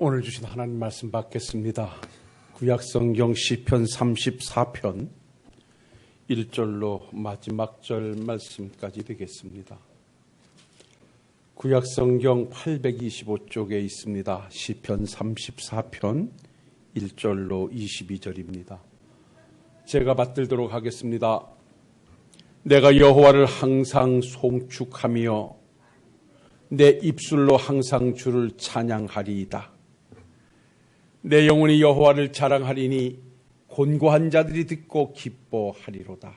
오늘 주신 하나님 말씀 받겠습니다. 구약성경 시편 34편 1절로 마지막 절 말씀까지 되겠습니다. 구약성경 825쪽에 있습니다. 시편 34편 1절로 22절입니다. 제가 받들도록 하겠습니다. 내가 여호와를 항상 송축하며 내 입술로 항상 주를 찬양하리이다. 내 영혼이 여호와를 자랑하리니 곤고한 자들이 듣고 기뻐하리로다.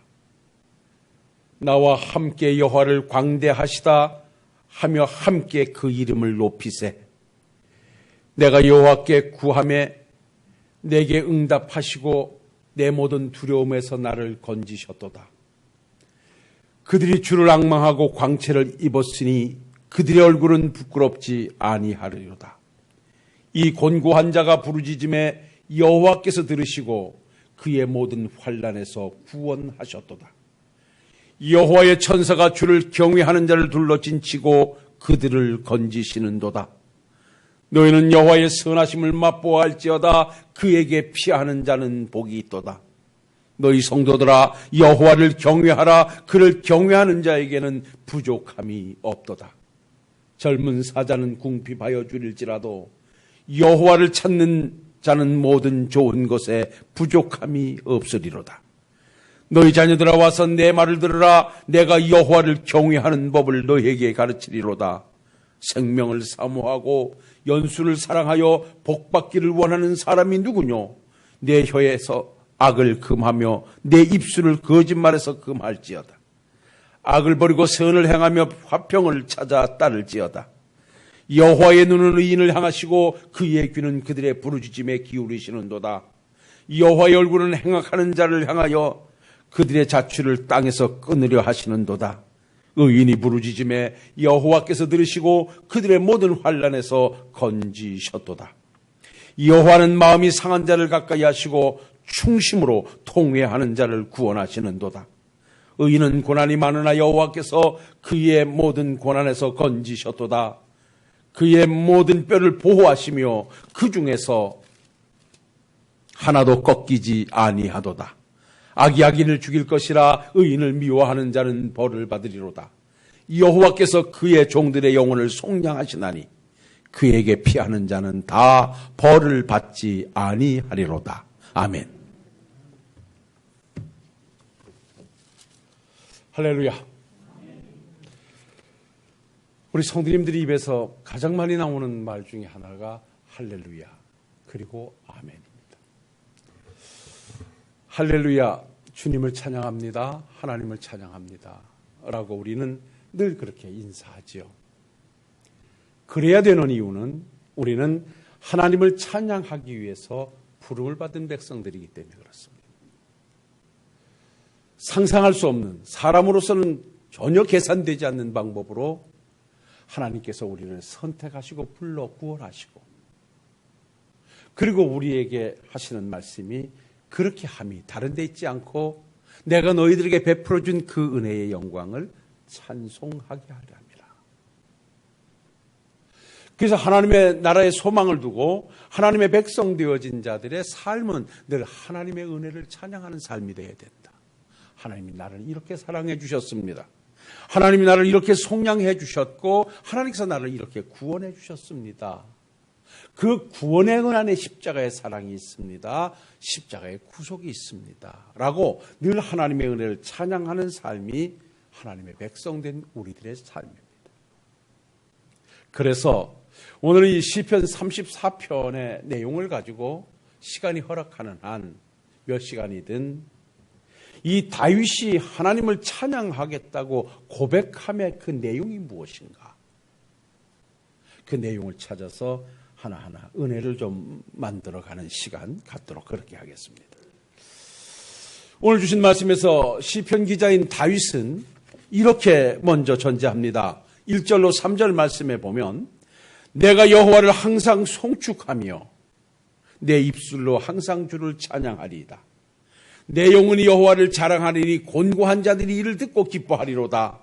나와 함께 여호와를 광대하시다 하며 함께 그 이름을 높이세. 내가 여호와께 구하매 내게 응답하시고 내 모든 두려움에서 나를 건지셨도다. 그들이 주를 앙망하고 광채를 입었으니 그들의 얼굴은 부끄럽지 아니하리로다. 이 곤고한 자가 부르짖음에 여호와께서 들으시고 그의 모든 환난에서 구원하셨도다. 여호와의 천사가 주를 경외하는 자를 둘러 진치고 그들을 건지시는도다. 너희는 여호와의 선하심을 맛보아할지어다. 그에게 피하는 자는 복이 있도다. 너희 성도들아, 여호와를 경외하라. 그를 경외하는 자에게는 부족함이 없도다. 젊은 사자는 궁핍하여 줄일지라도 여호와를 찾는 자는 모든 좋은 것에 부족함이 없으리로다. 너희 자녀들아, 와서 내 말을 들으라. 내가 여호와를 경외하는 법을 너희에게 가르치리로다. 생명을 사모하고 연수를 사랑하여 복받기를 원하는 사람이 누구뇨? 내 혀에서 악을 금하며 내 입술을 거짓말에서 금할지어다. 악을 버리고 선을 행하며 화평을 찾아 따를지어다. 여호와의 눈은 의인을 향하시고 그의 귀는 그들의 부르짖음에 기울이시는도다. 여호와의 얼굴은 행악하는 자를 향하여 그들의 자취를 땅에서 끊으려 하시는도다. 의인이 부르짖음에 여호와께서 들으시고 그들의 모든 환난에서 건지셨도다. 여호와는 마음이 상한 자를 가까이 하시고 충심으로 통회하는 자를 구원하시는도다. 의인은 고난이 많으나 여호와께서 그의 모든 고난에서 건지셨도다. 그의 모든 뼈를 보호하시며 그 중에서 하나도 꺾이지 아니하도다. 악이 악인을 죽일 것이라. 의인을 미워하는 자는 벌을 받으리로다. 여호와께서 그의 종들의 영혼을 속량하시나니 그에게 피하는 자는 다 벌을 받지 아니하리로다. 아멘. 할렐루야. 우리 성도님들이 입에서 가장 많이 나오는 말 중에 하나가 할렐루야 그리고 아멘입니다. 할렐루야, 주님을 찬양합니다. 하나님을 찬양합니다 라고 우리는 늘 그렇게 인사하지요. 그래야 되는 이유는 우리는 하나님을 찬양하기 위해서 부름을 받은 백성들이기 때문에 그렇습니다. 상상할 수 없는, 사람으로서는 전혀 계산되지 않는 방법으로 하나님께서 우리를 선택하시고 불러 구원하시고, 그리고 우리에게 하시는 말씀이 그렇게 함이 다른 데 있지 않고 내가 너희들에게 베풀어준 그 은혜의 영광을 찬송하게 하려 합니다. 그래서 하나님의 나라의 소망을 두고 하나님의 백성 되어진 자들의 삶은 늘 하나님의 은혜를 찬양하는 삶이 되어야 된다. 하나님이 나를 이렇게 사랑해 주셨습니다. 하나님이 나를 이렇게 속량해 주셨고 하나님께서 나를 이렇게 구원해 주셨습니다. 그 구원의 은 안에 십자가의 사랑이 있습니다. 십자가의 구속이 있습니다. 라고 늘 하나님의 은혜를 찬양하는 삶이 하나님의 백성된 우리들의 삶입니다. 그래서 오늘 이 시편 34편의 내용을 가지고 시간이 허락하는 한 몇 시간이든 이 다윗이 하나님을 찬양하겠다고 고백함의 그 내용이 무엇인가? 그 내용을 찾아서 하나하나 은혜를 좀 만들어가는 시간 갖도록 그렇게 하겠습니다. 오늘 주신 말씀에서 시편 기자인 다윗은 이렇게 먼저 전제합니다. 1절로 3절 말씀에 보면 내가 여호와를 항상 송축하며 내 입술로 항상 주를 찬양하리이다. 내 영혼이 여호와를 자랑하리니 곤고한 자들이 이를 듣고 기뻐하리로다.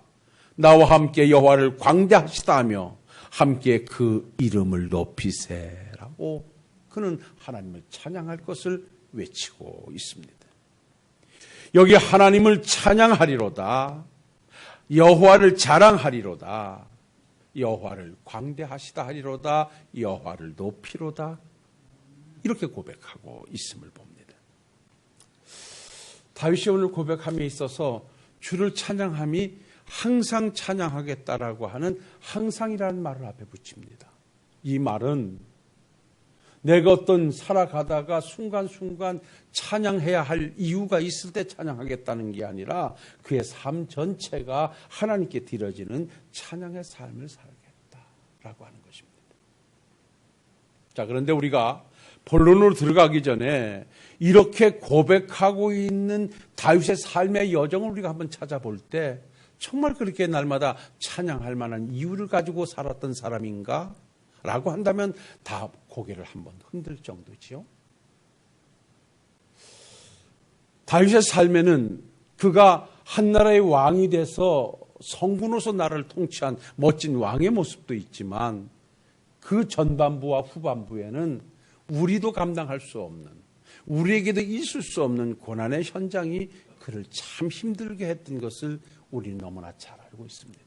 나와 함께 여호와를 광대하시다 하며 함께 그 이름을 높이세라고 그는 하나님을 찬양할 것을 외치고 있습니다. 여기 하나님을 찬양하리로다, 여호와를 자랑하리로다, 여호와를 광대하시다 하리로다, 여호와를 높이로다, 이렇게 고백하고 있음을 봅니다. 다윗이 오늘 고백함에 있어서 주를 찬양함이 항상 찬양하겠다라고 하는 항상이라는 말을 앞에 붙입니다. 이 말은 내가 어떤 살아가다가 순간순간 찬양해야 할 이유가 있을 때 찬양하겠다는 게 아니라 그의 삶 전체가 하나님께 드려지는 찬양의 삶을 살겠다라고 하는 것입니다. 자, 그런데 우리가 본론으로 들어가기 전에 이렇게 고백하고 있는 다윗의 삶의 여정을 우리가 한번 찾아볼 때 정말 그렇게 날마다 찬양할 만한 이유를 가지고 살았던 사람인가? 라고 한다면 다 고개를 한번 흔들 정도지요. 다윗의 삶에는 그가 한 나라의 왕이 돼서 성군으로서 나라를 통치한 멋진 왕의 모습도 있지만 그 전반부와 후반부에는 우리도 감당할 수 없는, 우리에게도 있을 수 없는 고난의 현장이 그를 참 힘들게 했던 것을 우리는 너무나 잘 알고 있습니다.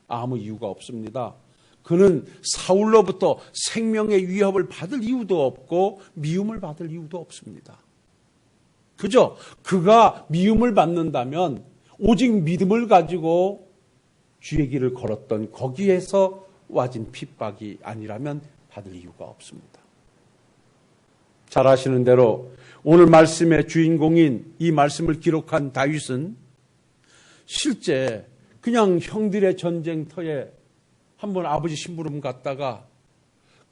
아무 이유가 없습니다. 그는 사울로부터 생명의 위협을 받을 이유도 없고 미움을 받을 이유도 없습니다. 그저 그가 미움을 받는다면 오직 믿음을 가지고 주의 길을 걸었던 거기에서 와진 핍박이 아니라면 받을 이유가 없습니다. 잘 아시는 대로 오늘 말씀의 주인공인 이 말씀을 기록한 다윗은 실제 그냥 형들의 전쟁터에 한번 아버지 심부름 갔다가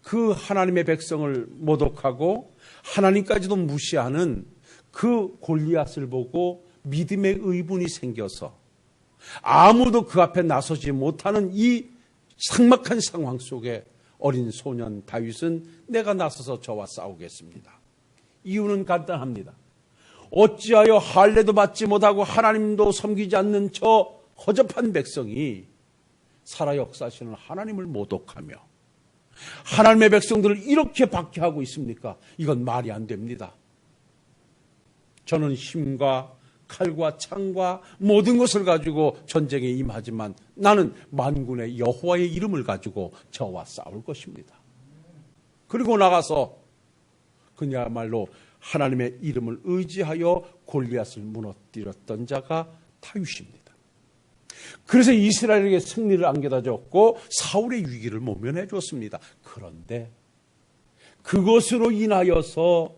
그 하나님의 백성을 모독하고 하나님까지도 무시하는 그 골리앗을 보고 믿음의 의문이 생겨서 아무도 그 앞에 나서지 못하는 이 삭막한 상황 속에 어린 소년 다윗은 내가 나서서 저와 싸우겠습니다. 이유는 간단합니다. 어찌하여 할례도 받지 못하고 하나님도 섬기지 않는 저 허접한 백성이 살아 역사하시는 하나님을 모독하며 하나님의 백성들을 이렇게 박해하고 있습니까? 이건 말이 안 됩니다. 저는 힘과 칼과 창과 모든 것을 가지고 전쟁에 임하지만 나는 만군의 여호와의 이름을 가지고 저와 싸울 것입니다. 그리고 나가서 그야말로 하나님의 이름을 의지하여 골리앗을 무너뜨렸던 자가 다윗입니다. 그래서 이스라엘에게 승리를 안겨다 줬고 사울의 위기를 모면해 줬습니다. 그런데 그것으로 인하여서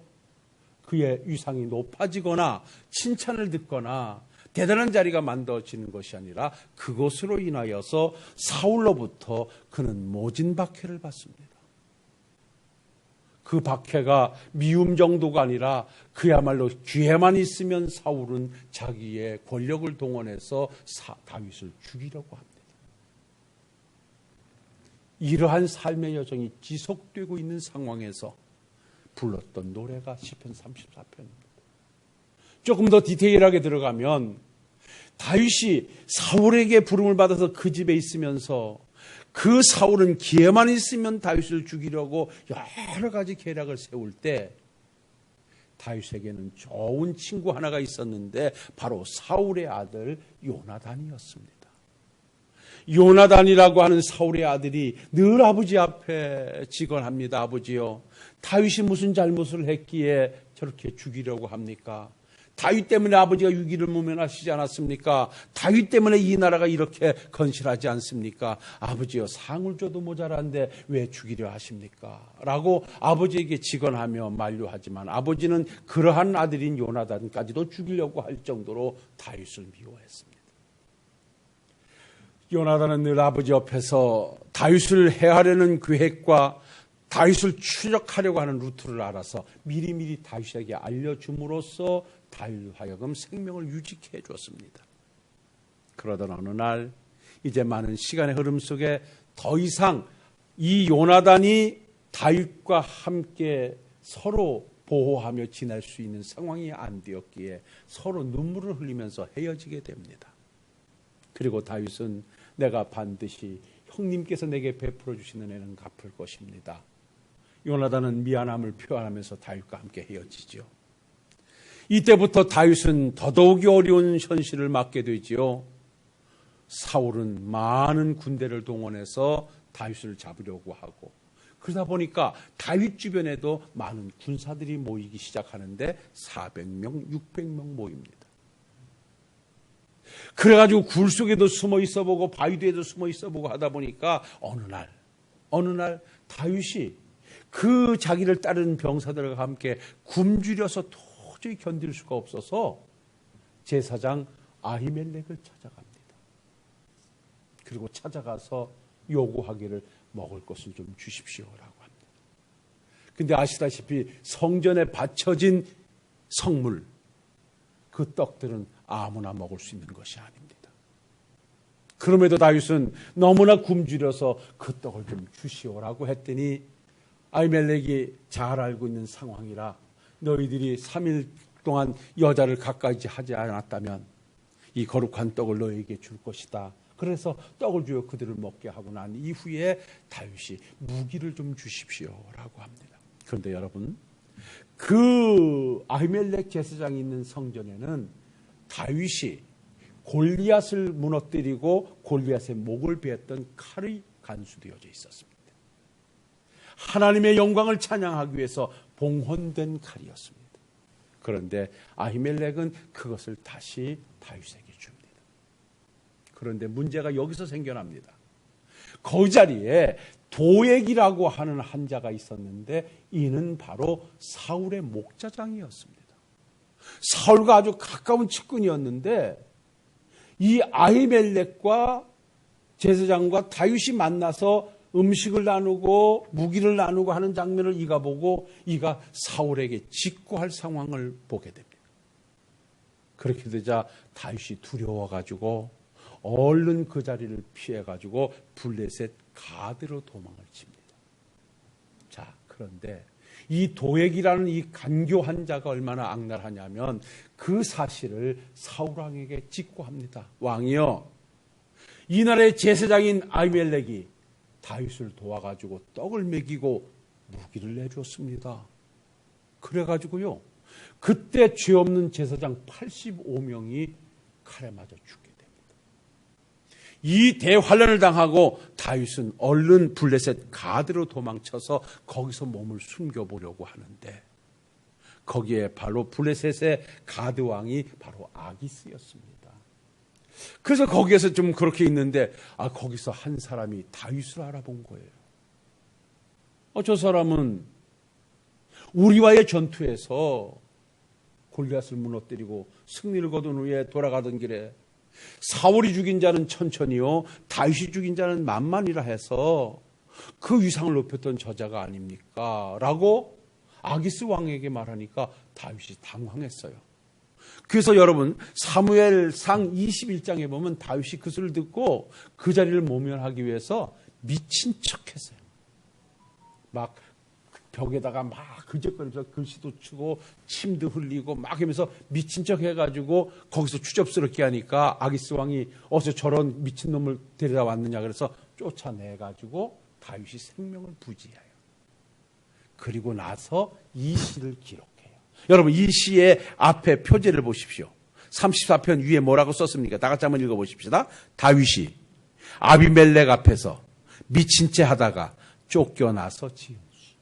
그의 위상이 높아지거나 칭찬을 듣거나 대단한 자리가 만들어지는 것이 아니라 그것으로 인하여서 사울로부터 그는 모진 박해를 받습니다. 그 박해가 미움 정도가 아니라 그야말로 기회만 있으면 사울은 자기의 권력을 동원해서 다윗을 죽이려고 합니다. 이러한 삶의 여정이 지속되고 있는 상황에서 불렀던 노래가 시편 34편입니다. 조금 더 디테일하게 들어가면 다윗이 사울에게 부름을 받아서 그 집에 있으면서 그 사울은 기회만 있으면 다윗을 죽이려고 여러 가지 계략을 세울 때 다윗에게는 좋은 친구 하나가 있었는데 바로 사울의 아들 요나단이었습니다. 요나단이라고 하는 사울의 아들이 늘 아버지 앞에 직언합니다. 아버지요, 다윗이 무슨 잘못을 했기에 저렇게 죽이려고 합니까? 다윗 때문에 아버지가 위기를 모면하시지 않았습니까? 다윗 때문에 이 나라가 이렇게 건실하지 않습니까? 아버지여, 상을 줘도 모자란데 왜 죽이려 하십니까? 라고 아버지에게 직언하며 만류하지만 아버지는 그러한 아들인 요나단까지도 죽이려고 할 정도로 다윗을 미워했습니다. 요나단은 늘 아버지 옆에서 다윗을 해하려는 계획과 다윗을 추적하려고 하는 루트를 알아서 미리미리 다윗에게 알려줌으로써 다윗 하여금 생명을 유지케 해주었습니다. 그러던 어느 날 이제 많은 시간의 흐름 속에 더 이상 이 요나단이 다윗과 함께 서로 보호하며 지낼 수 있는 상황이 안 되었기에 서로 눈물을 흘리면서 헤어지게 됩니다. 그리고 다윗은 내가 반드시 형님께서 내게 베풀어 주시는 은혜는 갚을 것입니다. 요나단은 미안함을 표현하면서 다윗과 함께 헤어지죠. 이때부터 다윗은 더더욱이 어려운 현실을 맞게 되지요. 사울은 많은 군대를 동원해서 다윗을 잡으려고 하고, 그러다 보니까 다윗 주변에도 많은 군사들이 모이기 시작하는데 400명, 600명 모입니다. 그래가지고 굴 속에도 숨어 있어보고 바위 뒤에도 숨어 있어보고 하다 보니까 어느 날 다윗이 그 자기를 따르는 병사들과 함께 굶주려서 도저히 견딜 수가 없어서 제사장 아히멜렉을 찾아갑니다. 그리고 찾아가서 요구하기를 먹을 것을 좀 주십시오라고 합니다. 근데 아시다시피 성전에 바쳐진 성물, 그 떡들은 아무나 먹을 수 있는 것이 아닙니다. 그럼에도 다윗은 너무나 굶주려서 그 떡을 좀 주시오라고 했더니 아히멜렉이 잘 알고 있는 상황이라 너희들이 3일 동안 여자를 가까이 하지 않았다면 이 거룩한 떡을 너희에게 줄 것이다. 그래서 떡을 주어 그들을 먹게 하고 난 이후에 다윗이 무기를 좀 주십시오라고 합니다. 그런데 여러분, 그 아히멜렉 제사장이 있는 성전에는 다윗이 골리앗을 무너뜨리고 골리앗의 목을 베었던 칼이 간수되어져 있었습니다. 하나님의 영광을 찬양하기 위해서 봉헌된 칼이었습니다. 그런데 아히멜렉은 그것을 다시 다윗에게 줍니다. 그런데 문제가 여기서 생겨납니다. 그 자리에 도액이라고 하는 한 자가 있었는데 이는 바로 사울의 목자장이었습니다. 사울과 아주 가까운 측근이었는데 이 아히멜렉과 제사장과 다윗이 만나서 음식을 나누고 무기를 나누고 하는 장면을 이가 보고 이가 사울에게 직구할 상황을 보게 됩니다. 그렇게 되자 다윗이 두려워가지고 얼른 그 자리를 피해가지고 블레셋 가드로 도망을 칩니다. 자, 그런데 이 도액이라는 이 간교한 자가 얼마나 악랄하냐면 그 사실을 사울왕에게 직구합니다. 왕이요, 이날의 제사장인 아히멜렉이 다윗을 도와가지고 떡을 먹이고 무기를 내줬습니다. 그래가지고요, 그때 죄 없는 제사장 85명이 칼에 맞아 죽게 됩니다. 이 대환란을 당하고 다윗은 얼른 블레셋 가드로 도망쳐서 거기서 몸을 숨겨보려고 하는데 거기에 바로 블레셋의 가드 왕이 바로 아기스였습니다. 그래서 거기에서 좀 그렇게 있는데 거기서 한 사람이 다윗을 알아본 거예요. 저 사람은 우리와의 전투에서 골리앗을 무너뜨리고 승리를 거둔 후에 돌아가던 길에 사울이 죽인 자는 천천히요 다윗이 죽인 자는 만만이라 해서 그 위상을 높였던 저자가 아닙니까? 라고 아기스 왕에게 말하니까 다윗이 당황했어요. 그래서 여러분 사무엘상 21장에 보면 다윗이 그 소리를 듣고 그 자리를 모면하기 위해서 미친 척했어요. 막 벽에다가 막 그적거리면서 글씨도 치고 침도 흘리고 막 하면서 미친 척 해가지고 거기서 추접스럽게 하니까 아기스 왕이 어서 저런 미친놈을 데려다 왔느냐 그래서 쫓아내가지고 다윗이 생명을 부지해요. 그리고 나서 이 시를 기록해요. 여러분 이 시의 앞에 표제를 보십시오. 34편 위에 뭐라고 썼습니까? 다 같이 한번 읽어보십시다. 다윗이 아비멜렉 앞에서 미친 채 하다가 쫓겨나서 지은 시.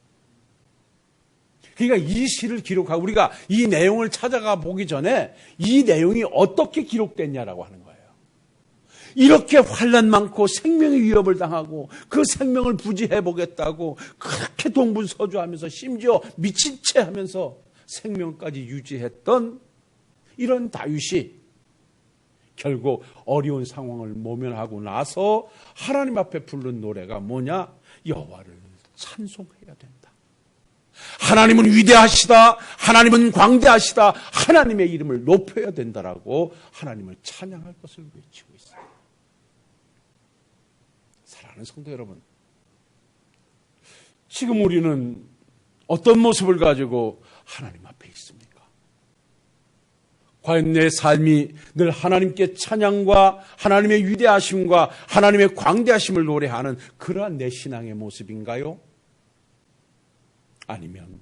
그러니까 이 시를 기록하고 우리가 이 내용을 찾아가 보기 전에 이 내용이 어떻게 기록됐냐라고 하는 거예요. 이렇게 환난 많고 생명의 위협을 당하고 그 생명을 부지해 보겠다고 그렇게 동분서주하면서 심지어 미친 채 하면서 생명까지 유지했던 이런 다윗이 결국 어려운 상황을 모면하고 나서 하나님 앞에 부른 노래가 뭐냐? 여호와를 찬송해야 된다. 하나님은 위대하시다. 하나님은 광대하시다. 하나님의 이름을 높여야 된다라고 하나님을 찬양할 것을 외치고 있어요. 사랑하는 성도 여러분, 지금 우리는 어떤 모습을 가지고 하나님 앞에 있습니까? 과연 내 삶이 늘 하나님께 찬양과 하나님의 위대하심과 하나님의 광대하심을 노래하는 그러한 내 신앙의 모습인가요? 아니면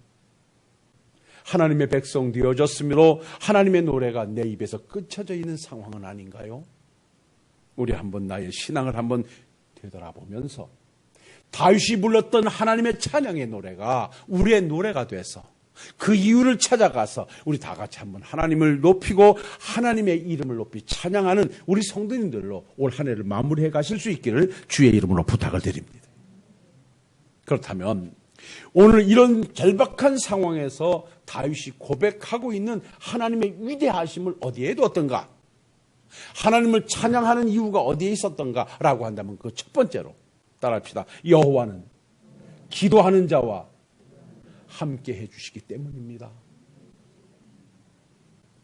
하나님의 백성 되어졌으므로 하나님의 노래가 내 입에서 끊쳐져 있는 상황은 아닌가요? 우리 한번 나의 신앙을 한번 되돌아보면서 다윗이 불렀던 하나님의 찬양의 노래가 우리의 노래가 돼서 그 이유를 찾아가서 우리 다 같이 한번 하나님을 높이고 하나님의 이름을 높이 찬양하는 우리 성도님들로 올 한 해를 마무리해 가실 수 있기를 주의 이름으로 부탁을 드립니다. 그렇다면 오늘 이런 절박한 상황에서 다윗이 고백하고 있는 하나님의 위대하심을 어디에 두었던가? 하나님을 찬양하는 이유가 어디에 있었던가라고 한다면 그 첫 번째로 따라합시다. 여호와는 기도하는 자와 함께 해주시기 때문입니다.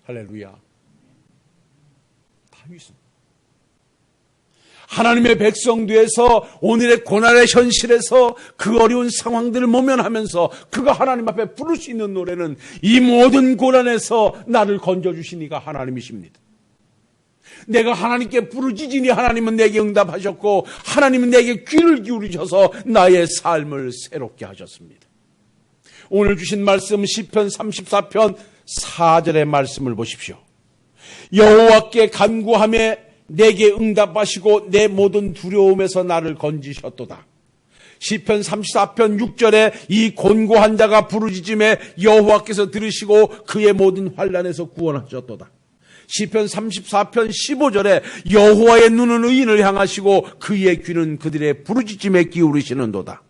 할렐루야. 다윗은 하나님의 백성 되어서 오늘의 고난의 현실에서 그 어려운 상황들을 모면하면서 그가 하나님 앞에 부를 수 있는 노래는 이 모든 고난에서 나를 건져주신 이가 하나님이십니다. 내가 하나님께 부르짖으니 하나님은 내게 응답하셨고 하나님은 내게 귀를 기울이셔서 나의 삶을 새롭게 하셨습니다. 오늘 주신 말씀 시편 34편 4절의 말씀을 보십시오. 여호와께 간구하며 내게 응답하시고 내 모든 두려움에서 나를 건지셨도다. 시편 34편 6절에 이 곤고한 자가 부르짖음에 여호와께서 들으시고 그의 모든 환난에서 구원하셨도다. 시편 34편 15절에 여호와의 눈은 의인을 향하시고 그의 귀는 그들의 부르짖음에 기울이시는도다.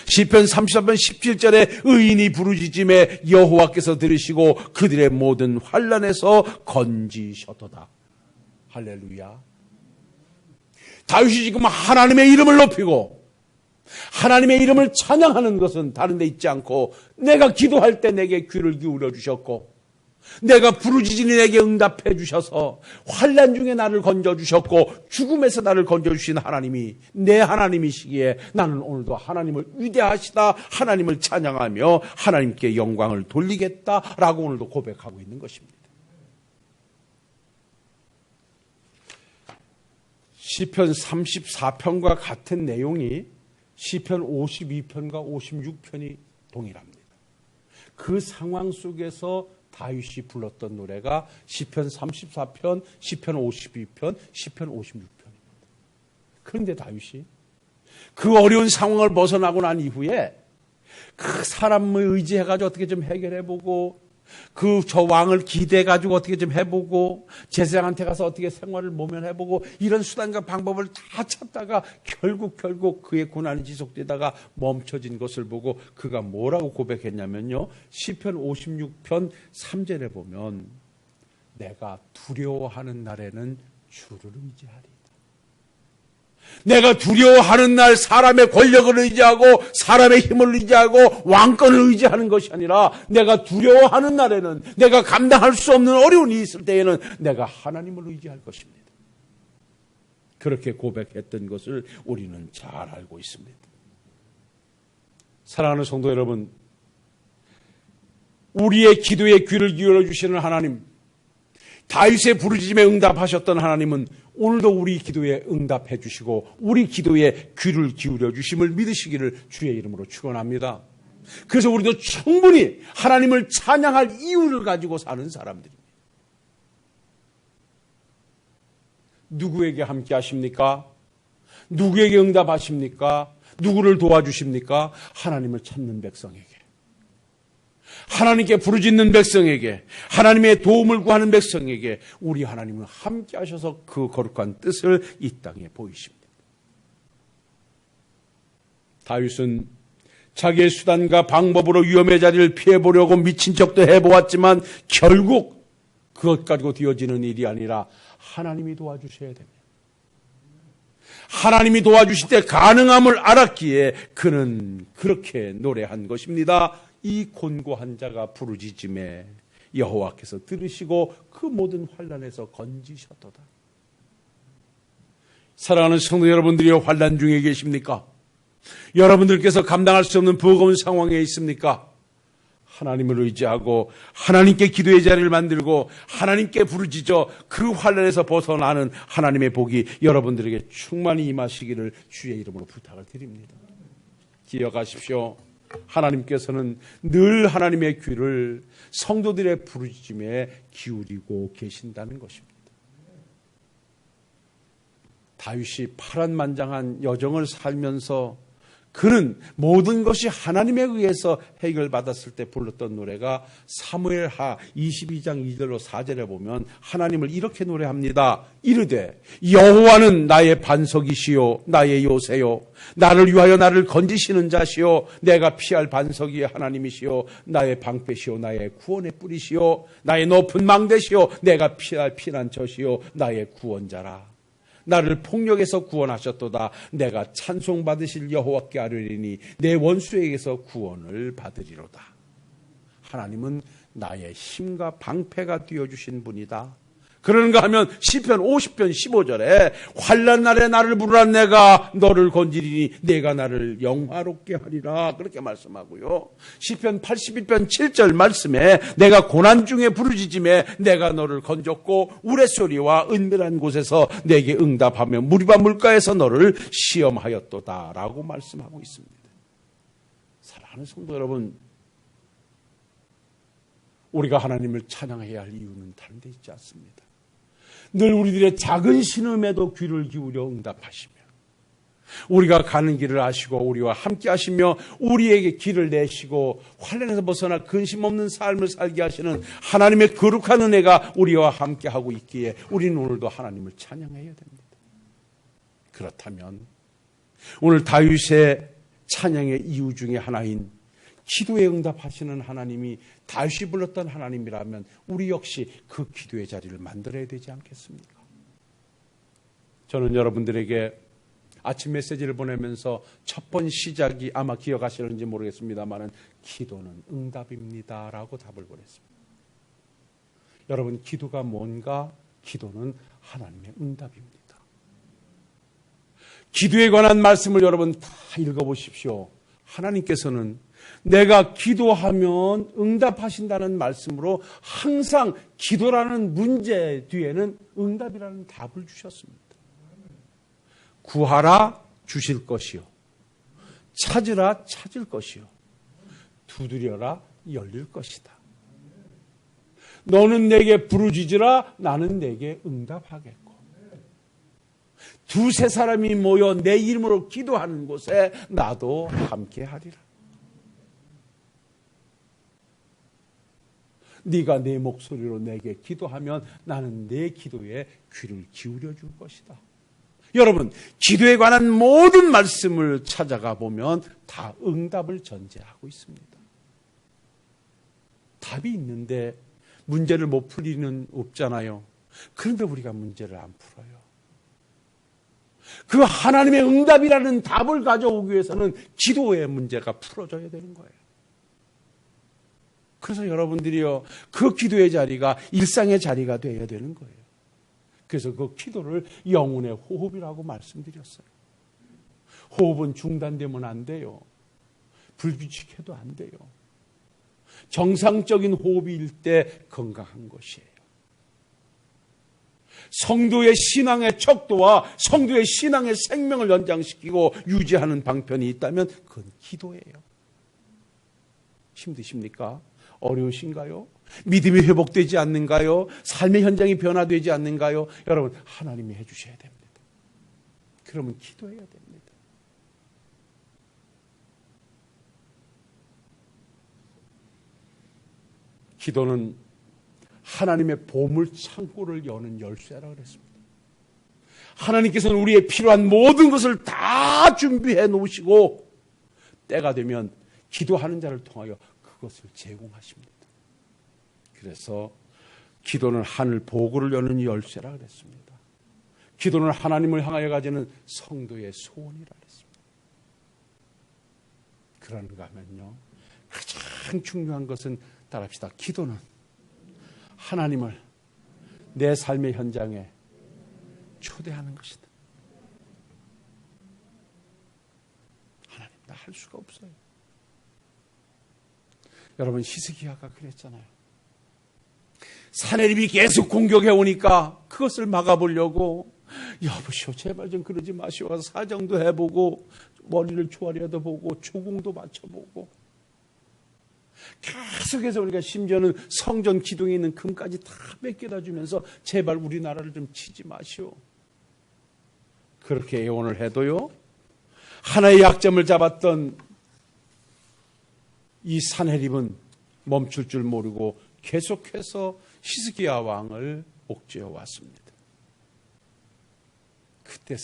시편 34편 17절에 의인이 부르짖음에 여호와께서 들으시고 그들의 모든 환난에서 건지셨도다. 할렐루야. 다윗이 지금 하나님의 이름을 높이고 하나님의 이름을 찬양하는 것은 다른 데 있지 않고 내가 기도할 때 내게 귀를 기울여 주셨고 내가 부르짖으니 내게 응답해 주셔서 환난 중에 나를 건져주셨고 죽음에서 나를 건져주신 하나님이 내 하나님이시기에 나는 오늘도 하나님을 위대하시다 하나님을 찬양하며 하나님께 영광을 돌리겠다라고 오늘도 고백하고 있는 것입니다. 시편 34편과 같은 내용이 시편 52편과 56편이 동일합니다. 그 상황 속에서 다윗이 불렀던 노래가 시편 34편, 시편 52편, 시편 56편입니다. 그런데 다윗이 그 어려운 상황을 벗어나고 난 이후에 그 사람을 의지해가지고 어떻게 좀 해결해보고 저 왕을 기대해가지고 어떻게 좀 해보고 제사장한테 가서 어떻게 생활을 모면해보고 이런 수단과 방법을 다 찾다가 결국 그의 고난이 지속되다가 멈춰진 것을 보고 그가 뭐라고 고백했냐면요. 시편 56편 3절에 보면 내가 두려워하는 날에는 주를 의지하리. 내가 두려워하는 날 사람의 권력을 의지하고 사람의 힘을 의지하고 왕권을 의지하는 것이 아니라 내가 두려워하는 날에는 내가 감당할 수 없는 어려움이 있을 때에는 내가 하나님을 의지할 것입니다. 그렇게 고백했던 것을 우리는 잘 알고 있습니다. 사랑하는 성도 여러분, 우리의 기도에 귀를 기울여 주시는 하나님, 다윗의 부르짖음에 응답하셨던 하나님은 오늘도 우리 기도에 응답해 주시고 우리 기도에 귀를 기울여 주심을 믿으시기를 주의 이름으로 축원합니다. 그래서 우리도 충분히 하나님을 찬양할 이유를 가지고 사는 사람들입니다. 누구에게 함께 하십니까? 누구에게 응답하십니까? 누구를 도와주십니까? 하나님을 찾는 백성에게, 하나님께 부르짖는 백성에게, 하나님의 도움을 구하는 백성에게 우리 하나님은 함께 하셔서 그 거룩한 뜻을 이 땅에 보이십니다. 다윗은 자기의 수단과 방법으로 위험의 자리를 피해보려고 미친 척도 해보았지만 결국 그것 가지고 되어지는 일이 아니라 하나님이 도와주셔야 됩니다. 하나님이 도와주실 때 가능함을 알았기에 그는 그렇게 노래한 것입니다. 이 곤고한 자가 부르짖음에 여호와께서 들으시고 그 모든 환난에서 건지셨도다. 사랑하는 성도 여러분들이 환난 중에 계십니까? 여러분들께서 감당할 수 없는 버거운 상황에 있습니까? 하나님을 의지하고 하나님께 기도의 자리를 만들고 하나님께 부르짖어 그 환난에서 벗어나는 하나님의 복이 여러분들에게 충만히 임하시기를 주의 이름으로 부탁을 드립니다. 기억하십시오. 하나님께서는 늘 하나님의 귀를 성도들의 부르짖음에 기울이고 계신다는 것입니다. 다윗이 파란만장한 여정을 살면서 그는 모든 것이 하나님에 의해서 해결받았을 때 불렀던 노래가 사무엘하 22장 2절로 4절에 보면 하나님을 이렇게 노래합니다. 이르되 여호와는 나의 반석이시요 나의 요새요 나를 위하여 나를 건지시는 자시요 내가 피할 반석이 하나님이시요 나의 방패시요 나의 구원의 뿌리시요 나의 높은 망대시요 내가 피할 피난처시요 나의 구원자라. 나를 폭력에서 구원하셨도다. 내가 찬송받으실 여호와께 아뢰리니 내 원수에게서 구원을 받으리로다. 하나님은 나의 힘과 방패가 되어주신 분이다. 그런가 하면 시편 50편 15절에 환난 날에 나를 부르라 내가 너를 건지리니 내가 나를 영화롭게 하리라 그렇게 말씀하고요. 시편 81편 7절 말씀에 내가 고난 중에 부르짖음에 내가 너를 건졌고 우레소리와 은밀한 곳에서 내게 응답하며 무리바 물가에서 너를 시험하였도다 라고 말씀하고 있습니다. 사랑하는 성도 여러분, 우리가 하나님을 찬양해야 할 이유는 다른 데 있지 않습니다. 늘 우리들의 작은 신음에도 귀를 기울여 응답하시며 우리가 가는 길을 아시고 우리와 함께 하시며 우리에게 길을 내시고 환난에서 벗어나 근심 없는 삶을 살게 하시는 하나님의 거룩한 은혜가 우리와 함께 하고 있기에 우리는 오늘도 하나님을 찬양해야 됩니다. 그렇다면 오늘 다윗의 찬양의 이유 중에 하나인 기도에 응답하시는 하나님이 다윗이 불렀던 하나님이라면 우리 역시 그 기도의 자리를 만들어야 되지 않겠습니까? 저는 여러분들에게 아침 메시지를 보내면서 첫 번 시작이 아마 기억하시는지 모르겠습니다만 기도는 응답입니다 라고 답을 보냈습니다. 여러분, 기도가 뭔가? 기도는 하나님의 응답입니다. 기도에 관한 말씀을 여러분 다 읽어보십시오. 하나님께서는 내가 기도하면 응답하신다는 말씀으로 항상 기도라는 문제 뒤에는 응답이라는 답을 주셨습니다. 구하라 주실 것이요 찾으라 찾을 것이요 두드려라 열릴 것이다. 너는 내게 부르짖으라 나는 내게 응답하겠고 두세 사람이 모여 내 이름으로 기도하는 곳에 나도 함께하리라. 네가 내 목소리로 내게 기도하면 나는 내 기도에 귀를 기울여 줄 것이다. 여러분, 기도에 관한 모든 말씀을 찾아가 보면 다 응답을 전제하고 있습니다. 답이 있는데 문제를 못 풀 리는 없잖아요. 그런데 우리가 문제를 안 풀어요. 그 하나님의 응답이라는 답을 가져오기 위해서는 기도의 문제가 풀어져야 되는 거예요. 그래서 여러분들이요, 그 기도의 자리가 일상의 자리가 되어야 되는 거예요. 그래서 그 기도를 영혼의 호흡이라고 말씀드렸어요. 호흡은 중단되면 안 돼요. 불규칙해도 안 돼요. 정상적인 호흡일 때 건강한 것이에요. 성도의 신앙의 척도와 성도의 신앙의 생명을 연장시키고 유지하는 방편이 있다면 그건 기도예요. 힘드십니까? 어려우신가요? 믿음이 회복되지 않는가요? 삶의 현장이 변화되지 않는가요? 여러분, 하나님이 해주셔야 됩니다. 그러면 기도해야 됩니다. 기도는 하나님의 보물 창고를 여는 열쇠라고 그랬습니다. 하나님께서는 우리의 필요한 모든 것을 다 준비해 놓으시고 때가 되면 기도하는 자를 통하여 그것을 제공하십니다. 그래서 기도는 하늘 보고를 여는 열쇠라 그랬습니다. 기도는 하나님을 향하여 가지는 성도의 소원이라 그랬습니다. 그런가 하면요, 가장 중요한 것은 따라합시다. 기도는 하나님을 내 삶의 현장에 초대하는 것이다. 하나님, 나 할 수가 없어요. 여러분, 히스기야가 그랬잖아요. 사내립이 계속 공격해 오니까 그것을 막아보려고 여보시오 제발 좀 그러지 마시오. 사정도 해보고 머리를 조아려도 보고 조공도 맞춰보고 계속해서 우리가 심지어는 성전 기둥에 있는 금까지 다 뺏겨다 주면서 제발 우리나라를 좀 치지 마시오. 그렇게 애원을 해도요, 하나의 약점을 잡았던 이 사내립은 멈출 줄 모르고 계속해서 히스기야 왕을 옥죄어 왔습니다. 그때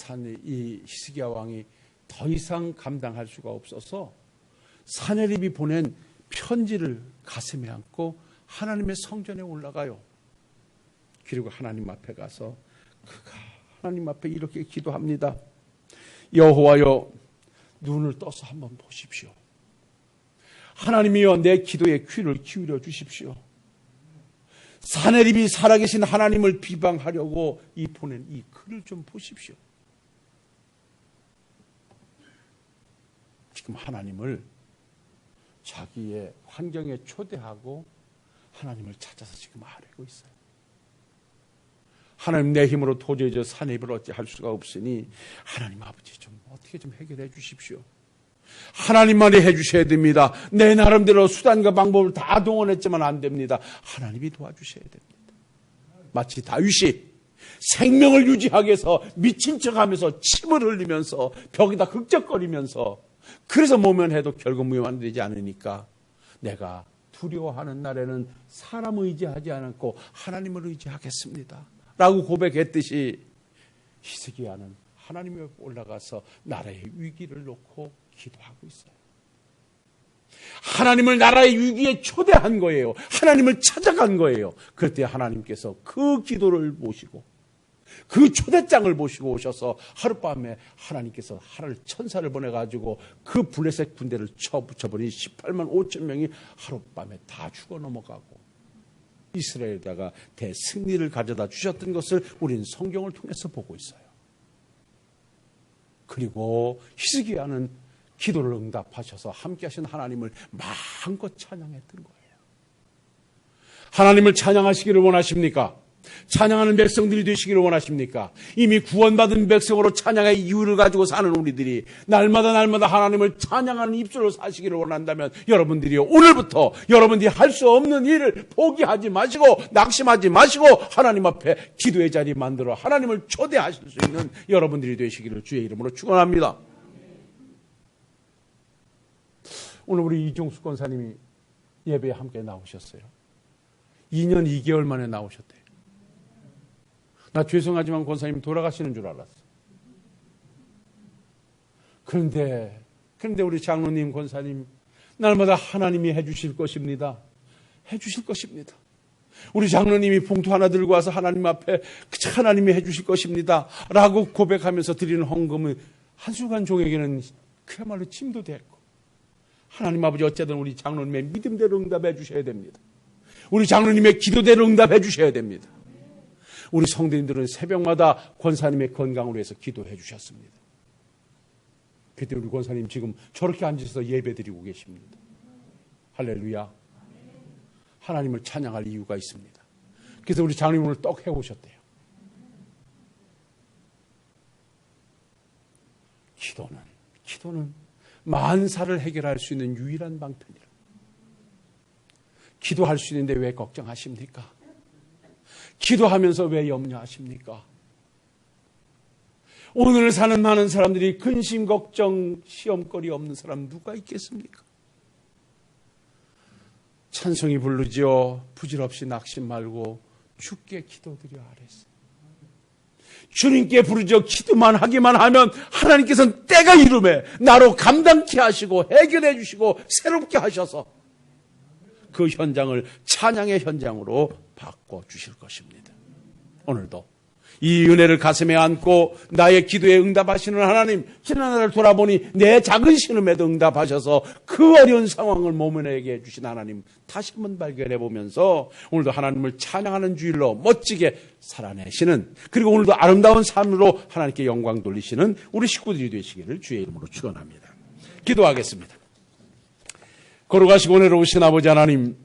이 히스기야 왕이 더 이상 감당할 수가 없어서 사내립이 보낸 편지를 가슴에 안고 하나님의 성전에 올라가요. 그리고 하나님 앞에 가서 그가 하나님 앞에 이렇게 기도합니다. 여호와여, 눈을 떠서 한번 보십시오. 하나님이여, 내 기도에 귀를 기울여 주십시오. 사내립이 살아계신 하나님을 비방하려고 보낸 이 글을 좀 보십시오. 지금 하나님을 자기의 환경에 초대하고 하나님을 찾아서 지금 아뢰고 있어요. 하나님, 내 힘으로 도저히 저 사내립을 어찌할 수가 없으니 하나님 아버지 좀 어떻게 좀 해결해 주십시오. 하나님만이 해주셔야 됩니다. 내 나름대로 수단과 방법을 다 동원했지만 안 됩니다. 하나님이 도와주셔야 됩니다. 마치 다윗이 생명을 유지하기 위해서 미친 척하면서 침을 흘리면서 벽에다 극적거리면서 그래서 모면해도 결국 무효만되지 않으니까 내가 두려워하는 날에는 사람 의지하지 않고 하나님을 의지하겠습니다 라고 고백했듯이 히스기야는 하나님 옆에 올라가서 나라의 위기를 놓고 기도하고 있어요. 하나님을 나라의 위기에 초대한 거예요. 하나님을 찾아간 거예요. 그때 하나님께서 그 기도를 보시고 그 초대장을 보시고 오셔서 하룻밤에 하나님께서 하늘 천사를 보내가지고 그 블레셋 군대를 쳐붙여버린 18만 5천 명이 하룻밤에 다 죽어 넘어가고 이스라엘에다가 대승리를 가져다 주셨던 것을 우리는 성경을 통해서 보고 있어요. 그리고 히스기야는 기도를 응답하셔서 함께 하신 하나님을 마음껏 찬양했던 거예요. 하나님을 찬양하시기를 원하십니까? 찬양하는 백성들이 되시기를 원하십니까? 이미 구원받은 백성으로 찬양의 이유를 가지고 사는 우리들이 날마다 하나님을 찬양하는 입술로 사시기를 원한다면 여러분들이 오늘부터 여러분들이 할 수 없는 일을 포기하지 마시고 낙심하지 마시고 하나님 앞에 기도의 자리 만들어 하나님을 초대하실 수 있는 여러분들이 되시기를 주의 이름으로 축원합니다. 오늘 우리 이종숙 권사님이 예배에 함께 나오셨어요. 2년 2개월 만에 나오셨대요. 나 죄송하지만 권사님 돌아가시는 줄 알았어. 그런데 우리 장로님, 권사님 날마다 하나님이 해주실 것입니다. 해주실 것입니다. 우리 장로님이 봉투 하나 들고 와서 하나님 앞에 하나님이 해주실 것입니다 라고 고백하면서 드리는 헌금은 한순간 종에게는 그야말로 침도 됐고 하나님 아버지 어쨌든 우리 장로님의 믿음대로 응답해 주셔야 됩니다. 우리 장로님의 기도대로 응답해 주셔야 됩니다. 우리 성도님들은 새벽마다 권사님의 건강을 위해서 기도해 주셨습니다. 그때 우리 권사님 지금 저렇게 앉으셔서 예배 드리고 계십니다. 할렐루야. 하나님을 찬양할 이유가 있습니다. 그래서 우리 장로님 오늘 떡 해오셨대요. 기도는 만사를 해결할 수 있는 유일한 방편이라. 기도할 수 있는데 왜 걱정하십니까? 기도하면서 왜 염려하십니까? 오늘 사는 많은 사람들이 근심, 걱정, 시험거리 없는 사람 누가 있겠습니까? 찬송이 부르지요. 부질없이 낙심 말고 주께 기도드려 아뢰세. 주님께 부르죠. 기도만 하기만 하면 하나님께서는 때가 이름에 나로 감당케 하시고 해결해 주시고 새롭게 하셔서 그 현장을 찬양의 현장으로 바꿔주실 것입니다. 오늘도 이 은혜를 가슴에 안고 나의 기도에 응답하시는 하나님, 지난 날을 돌아보니 내 작은 신음에도 응답하셔서 그 어려운 상황을 모면하게 해주신 하나님 다시 한번 발견해 보면서 오늘도 하나님을 찬양하는 주일로 멋지게 살아내시는, 그리고 오늘도 아름다운 삶으로 하나님께 영광 돌리시는 우리 식구들이 되시기를 주의 이름으로 축원합니다. 기도하겠습니다. 걸어가시고 내려오신 아버지 하나님,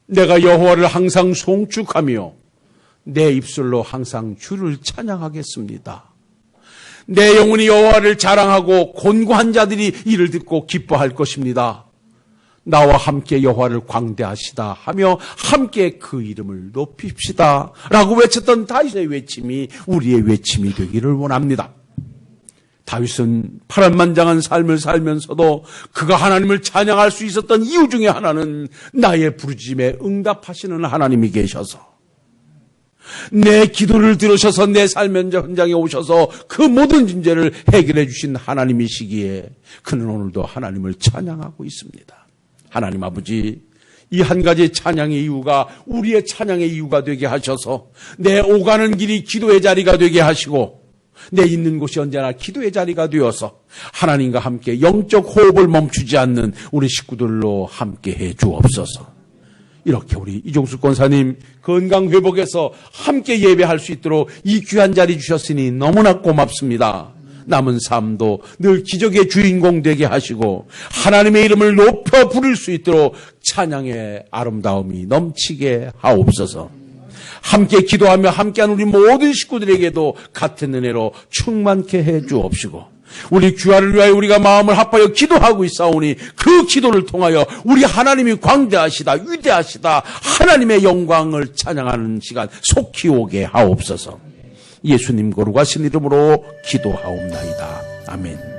내가 여호와를 항상 송축하며 내 입술로 항상 주를 찬양하겠습니다. 내 영혼이 여호와를 자랑하고 곤고한 자들이 이를 듣고 기뻐할 것입니다. 나와 함께 여호와를 광대하시다 하며 함께 그 이름을 높입시다 라고 외쳤던 다윗의 외침이 우리의 외침이 되기를 원합니다. 다윗은 파란만장한 삶을 살면서도 그가 하나님을 찬양할 수 있었던 이유 중에 하나는 나의 부르짖음에 응답하시는 하나님이 계셔서, 내 기도를 들으셔서 내 삶의 현장에 오셔서 그 모든 문제를 해결해 주신 하나님이시기에 그는 오늘도 하나님을 찬양하고 있습니다. 하나님 아버지, 이 한 가지 찬양의 이유가 우리의 찬양의 이유가 되게 하셔서 내 오가는 길이 기도의 자리가 되게 하시고 내 있는 곳이 언제나 기도의 자리가 되어서 하나님과 함께 영적 호흡을 멈추지 않는 우리 식구들로 함께 해 주옵소서. 이렇게 우리 이종숙 권사님 건강 회복해서 함께 예배할 수 있도록 이 귀한 자리 주셨으니 너무나 고맙습니다. 남은 삶도 늘 기적의 주인공 되게 하시고 하나님의 이름을 높여 부를 수 있도록 찬양의 아름다움이 넘치게 하옵소서. 함께 기도하며 함께한 우리 모든 식구들에게도 같은 은혜로 충만케 해 주옵시고, 우리 귀화를 위하여 우리가 마음을 합하여 기도하고 있사오니 그 기도를 통하여 우리 하나님이 광대하시다, 위대하시다, 하나님의 영광을 찬양하는 시간 속히 오게 하옵소서. 예수님 거룩하신 이름으로 기도하옵나이다. 아멘.